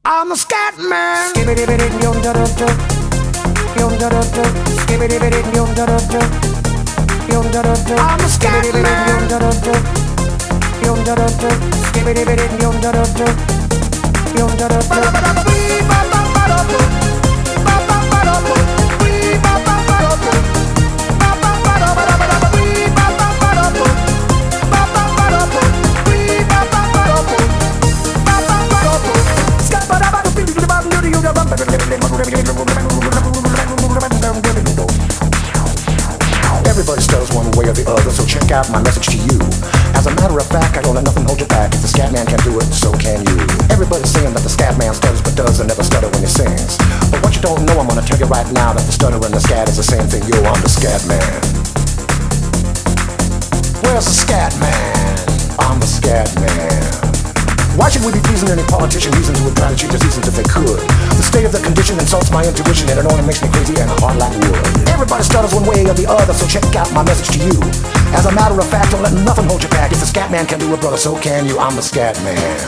I'm a scat man. I'm a scat Everybody stutters one way or the other, so check out my message to you. As a matter of fact, I don't let nothing hold you back. If the scat man can do it, so can you. Everybody's saying that the scat man stutters but doesn't never stutter when he sings. But what you don't know, I'm gonna tell you right now, that the stutter and the scat is the same thing. Yo, I'm the scat man. Where's the scat man? I'm the scat man. Why should we be pleasing any politician reasons who would try to cheat the seasons if they could? The state of the condition insults my intuition, and it only makes me crazy and hard like wood. Everybody stutters one way or the other, so check out my message to you. As a matter of fact, don't let nothing hold you back. If the scat man can do it, brother, so can you. I'm the scat man.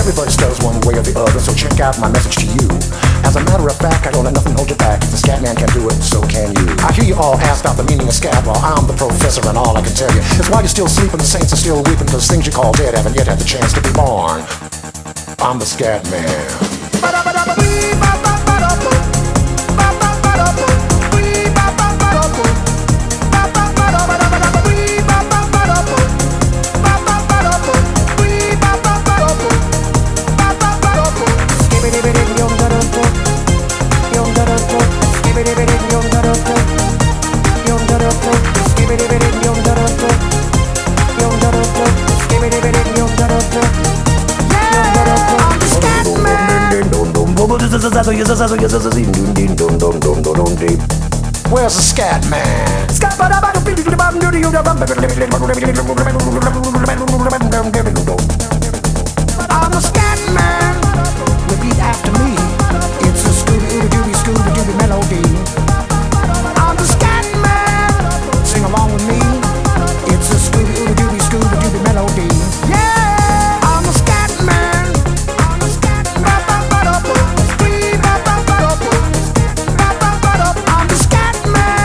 Everybody stutters one way or the other, so check out my message to you. As a matter of fact, I don't let nothing hold you back. If the scat man can do it, so can you. I hear you all ask out the meaning of scat. Well, I'm the professor, and all I can tell you is while you're still sleeping, the saints are still weeping, because things you call dead haven't yet had the chance to be born. I'm the scat man. Where's the scat man? I'm the scat man. Repeat after me. It's a Scooby-Dooby melody. I'm the scat man. Sing along with me. It's a Scooby-Dooby melody. Yeah, I'm the scat man. I'm the scat man. I'm the scat man.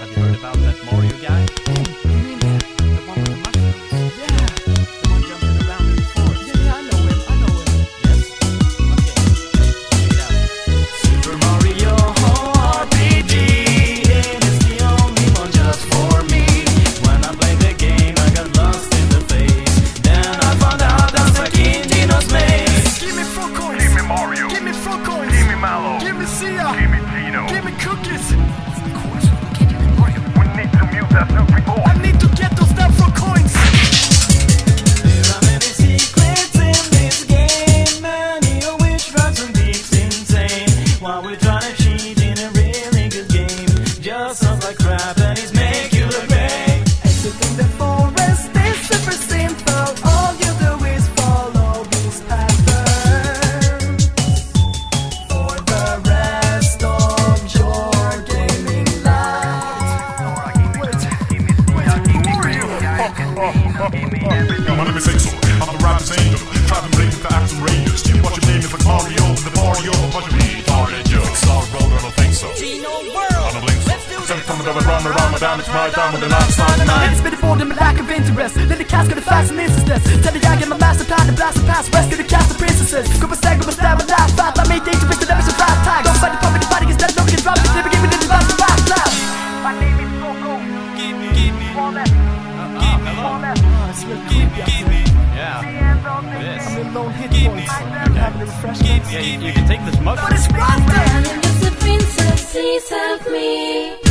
Have you heard about that Mario guy? The one with the mushrooms? Yeah, the one jumping around in the forest. Yeah, I know him. Yes? Okay, check it out. Super Mario RPG, it is the only one just for me. When I played the game, I got lost in the face. Then I found out that's like Indino's maze. Give me 4 coins. Give me Mario. Give me 4 coins. Give me Mallow. Give me Sia. Give me Tino. Give me cookies. Of course, we can't give me Mario. We need to mute that Snoopy boy. I need to get those damn 4 coins. There are many secrets in this game. Many of which drives some geeks insane. While we're trying to cheat in a really good game, just sounds like crap and he's make you look great. Exiting the forest is super simple. All you do is follow this pattern. For the rest of your gaming life. Yo, my name is Exor. I'm the rapper's angel. Driving blades with the Axel Rangers. What's your name is like Mario. The Mario, a bunch of retarded jokes. Star Road, I don't think so. Gino I World. don't blink so. Every time I run around, my damage, my time with the non-stop. It's been bored and my lack of interest. Then the cast got a fast and insistence. Tell the young and my master plan to blast the past. Rescue the cast of princesses. Go for stag, go for stab, and laugh fat. I made dangerous to never survive tags. Don't fight the public, the fighting is dead. Nobody can drop it. Never give me the advice to back. My name is Coco. Give me all that. It's real creepy out here. Yeah, it is. I'm in lone hit points. I'm having a refreshment. Yeah, you can take this mushroom. But it's right there! I'm just a princess, please help me.